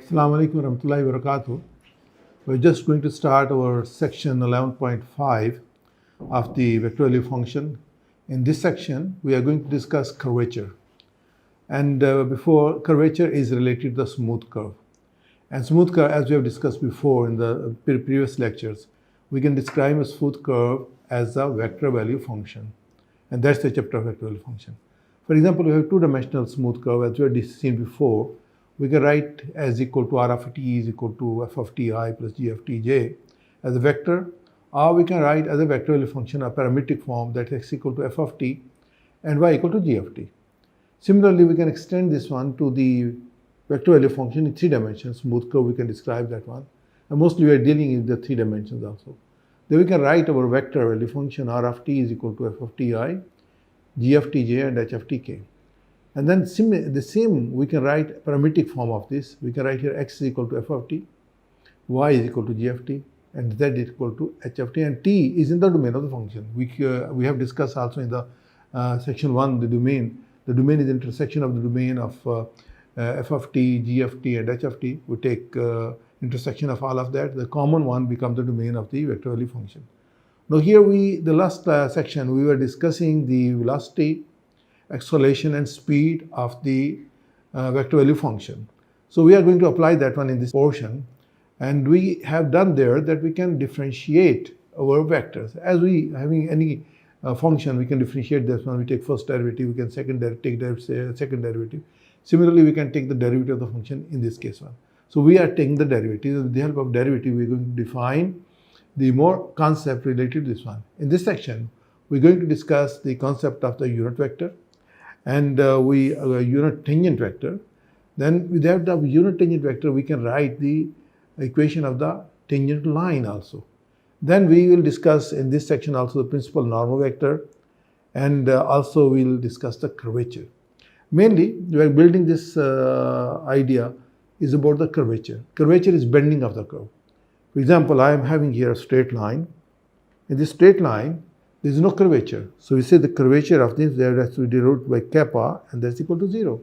Assalamu alaikum warahmatullahi wabarakatuh. We're just going to start our section 11.5 of the vector value function. In this section, we are going to discuss curvature. And before, curvature is related to the smooth curve. And smooth curve, as we have discussed before in the previous lectures, we can describe a smooth curve as a vector value function. And that's the chapter of vector value function. For example, we have two-dimensional smooth curve, as we have seen before. We can write as equal to r of t is equal to f of ti plus g of tj as a vector, or we can write as a vector value function a parametric form that is equal to f of t and y equal to g of t. Similarly, we can extend this one to the vector value function in 3 dimensions. Smooth curve, we can describe that one. And mostly we are dealing in the 3 dimensions also. Then we can write our vector value function r of t is equal to f of ti, g of tj and h of tk. And then the same, we can write parametric form of this. We can write here x is equal to f of t, y is equal to g of t, and z is equal to h of t, and t is in the domain of the function. We have discussed also in the section 1 the domain. The domain is the intersection of the domain of f of t, g of t, and h of t. We take intersection of all of that. The common one becomes the domain of the vector value function. Now here the last section, we were discussing the velocity, acceleration and speed of the vector value function. So we are going to apply that one in this portion, and we have done there that we can differentiate our vectors. As we having any function, we can differentiate this one. We take first derivative, we can second derivative. Similarly, we can take the derivative of the function in this case one. So we are taking the derivative. With the help of derivative, we are going to define the more concept related to this one. In this section, we are going to discuss the concept of the unit vector, and unit tangent vector. Then with that the unit tangent vector, we can write the equation of the tangent line also. Then we will discuss in this section also the principal normal vector, and also we will discuss the curvature. Mainly, we are building this idea is about the curvature. Curvature is bending of the curve. For example, I am having here a straight line. In this straight line, there is no curvature. So we say the curvature of this there has to be denoted by kappa, and that's equal to 0.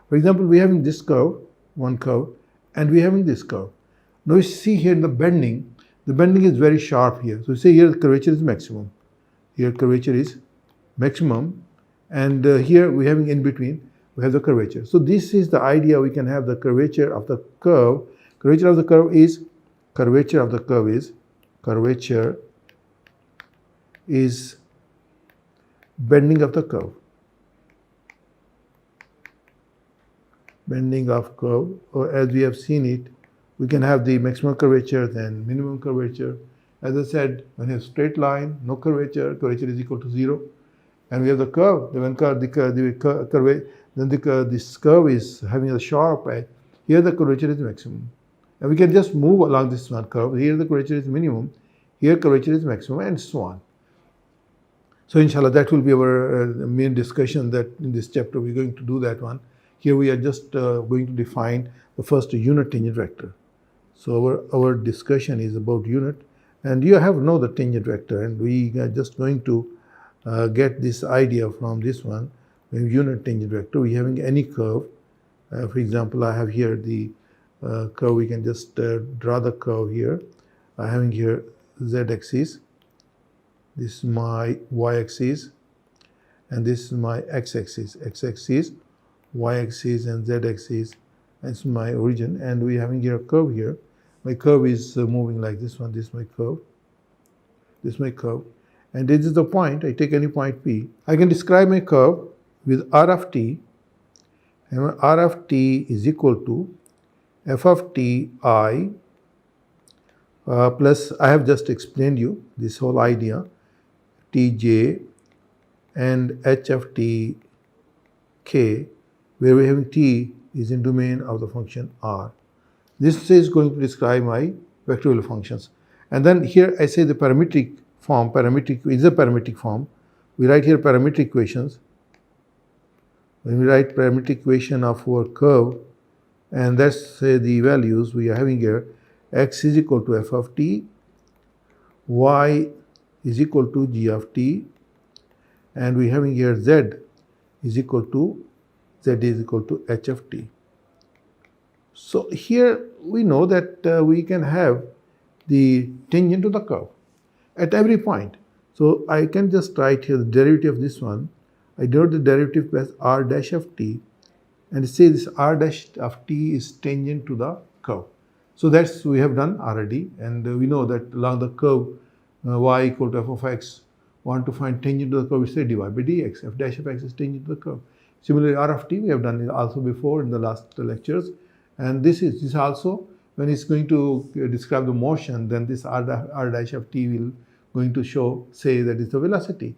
For example, we are having this curve, one curve, and we are having this curve. Now you see here in the bending is very sharp here. So we say here the curvature is maximum. Here curvature is maximum, and here we are having in between, we have the curvature. So this is the idea. We can have the curvature of the curve. Curvature of the curve is bending of the curve. Bending of curve, or as we have seen it, we can have the maximum curvature, then minimum curvature. As I said, when you have straight line, no curvature, curvature is equal to 0. And we have the curve, this curve is having a sharp edge. Here the curvature is maximum. And we can just move along this one curve. Here the curvature is minimum, here curvature is maximum, and so on. So inshallah, that will be our main discussion, that in this chapter we're going to do that one. Here we are just going to define the first unit tangent vector. So our discussion is about unit, and you have know the tangent vector, and we are just going to get this idea from this one. Unit tangent vector, we having any curve. For example, I have here the curve. We can just draw the curve here. I having here z-axis. This is my y-axis, and this is my x-axis. X-axis, y-axis, and z-axis. That's my origin, and we having here a curve here. My curve is moving like this one. This is my curve. This is my curve, and this is the point. I take any point P. I can describe my curve with r of t, and r of t is equal to f of t I plus, I have just explained you this whole idea, tj and h of t k, where we have t is in domain of the function r. This is going to describe my vector value functions. And then here I say the parametric form. Parametric is a parametric form. We write here parametric equations. When we write parametric equation of our curve, and let's say the values we are having here, x is equal to f of t, y is equal to g of t, and we are having here z is equal to h of t. So here we know that we can have the tangent to the curve at every point. So I can just write here the derivative of this one. I denote the derivative as r dash of t, and say this r dash of t is tangent to the curve. So that's we have done already, and we know that along the curve y equal to f of x, want to find tangent to the curve, we say dy by dx. F dash of x is tangent to the curve. Similarly, r of t we have done it also before in the last lectures, and this also when it's going to describe the motion, then this r dash of t will going to say that it's the velocity.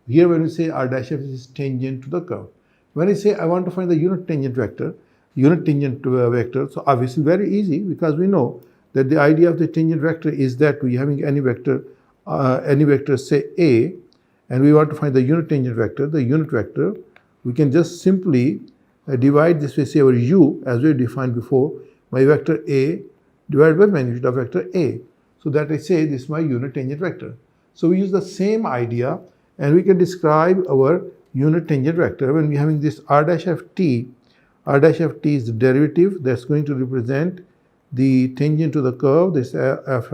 Here when we say r dash of is tangent to the curve. When I say I want to find the unit tangent vector, so obviously very easy, because we know that the idea of the tangent vector is that we having any vector say a, and we want to find the unit tangent vector, we can just simply divide this, we say our u as we defined before, my vector a divided by magnitude of vector a. So that I say this is my unit tangent vector. So we use the same idea, and we can describe our unit tangent vector when we having this r dash of t. R dash of t is the derivative that's going to represent the tangent to the curve, this f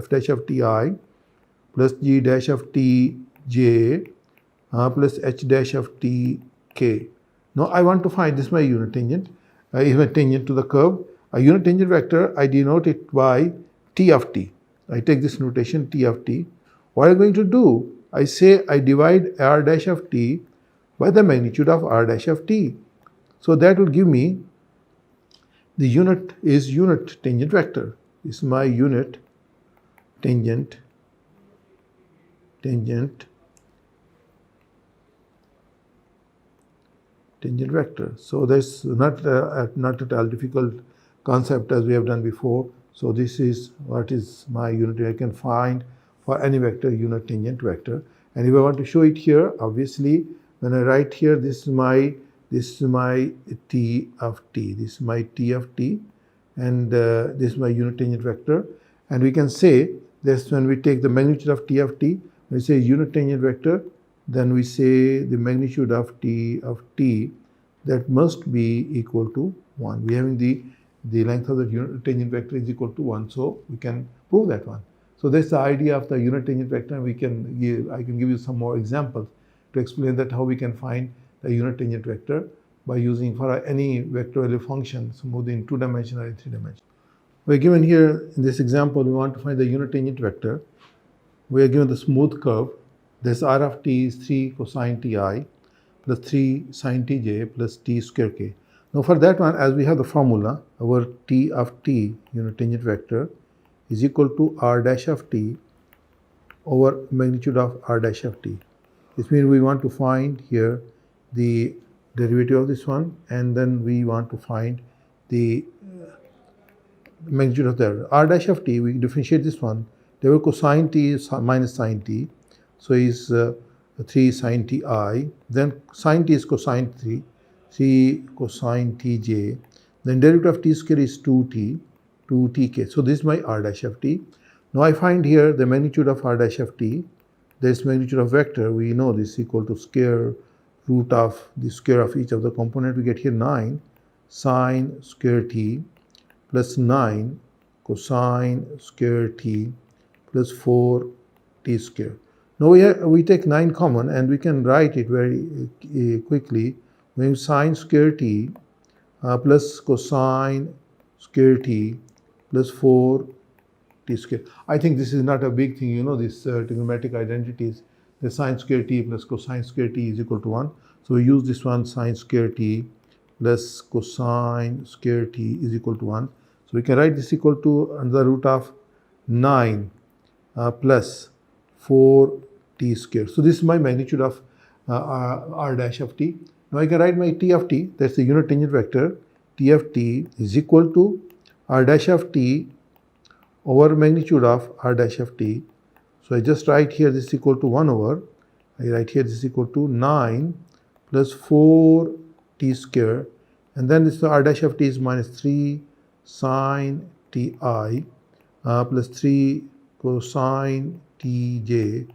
dash of ti plus g dash of tj plus h dash of tk. Now I want to find this my unit tangent, is my tangent to the curve. A unit tangent vector, I denote it by t of t. I take this notation t of t. What I'm going to do, I say I divide r dash of t by the magnitude of r dash of t. So that will give me the unit tangent vector. This is my unit tangent vector. So that's not at all difficult concept as we have done before. So this is what is my unit. I can find for any vector unit tangent vector. And if I want to show it here, obviously when I write here, this is my t of t. This is my t of t, and this is my unit tangent vector. And we can say that when we take the magnitude of t, when we say unit tangent vector, then we say the magnitude of t that must be equal to 1. We having the length of the unit tangent vector is equal to 1, so we can prove that one. So that's the idea of the unit tangent vector. I can give you some more examples to explain that how we can find the unit tangent vector by using for any vector value function, smooth in 2-dimensional and 3-dimensional. We're given here in this example, we want to find the unit tangent vector. We are given the smooth curve. This r of t is 3 cosine ti plus 3 sine tj plus t square k. Now for that one, as we have the formula, our t of t, unit tangent vector, is equal to r dash of t over magnitude of r dash of t. This means we want to find here the derivative of this one, and then we want to find the magnitude of the r dash of t. We differentiate this one. Therefore cosine t is minus sine t, so is 3 sine ti. Then sine t is cosine 3 cosine tj. Then derivative of t square is 2tk. So this is my r dash of t. Now I find here the magnitude of r dash of t. This magnitude of vector, we know this is equal to square root of the square of each of the component. We get here 9 sine square t plus 9 cosine square t plus 4 t square. Now we take 9 common, and we can write it very quickly. When sine square t plus cosine square t plus 4 t square. I think this is not a big thing, you know, this trigonometric identities. The sine square t plus cosine square t is equal to 1. So we use this one, sine square t plus cosine square t is equal to 1. So we can write this equal to under root of 9 plus 4 t square. So this is my magnitude of r dash of t. Now I can write my t of t, that's the unit tangent vector. T of t is equal to r dash of t over magnitude of r dash of t. So I just write here this is equal to 1 over, I write here this is equal to 9 plus 4 t square, and then this r dash of t is minus 3 sine ti plus 3 cosine tj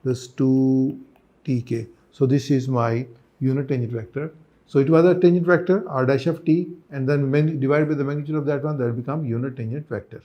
plus 2 tk. So this is my unit tangent vector. So it was a tangent vector r dash of t, and then divided by the magnitude of that one, that will become unit tangent vector.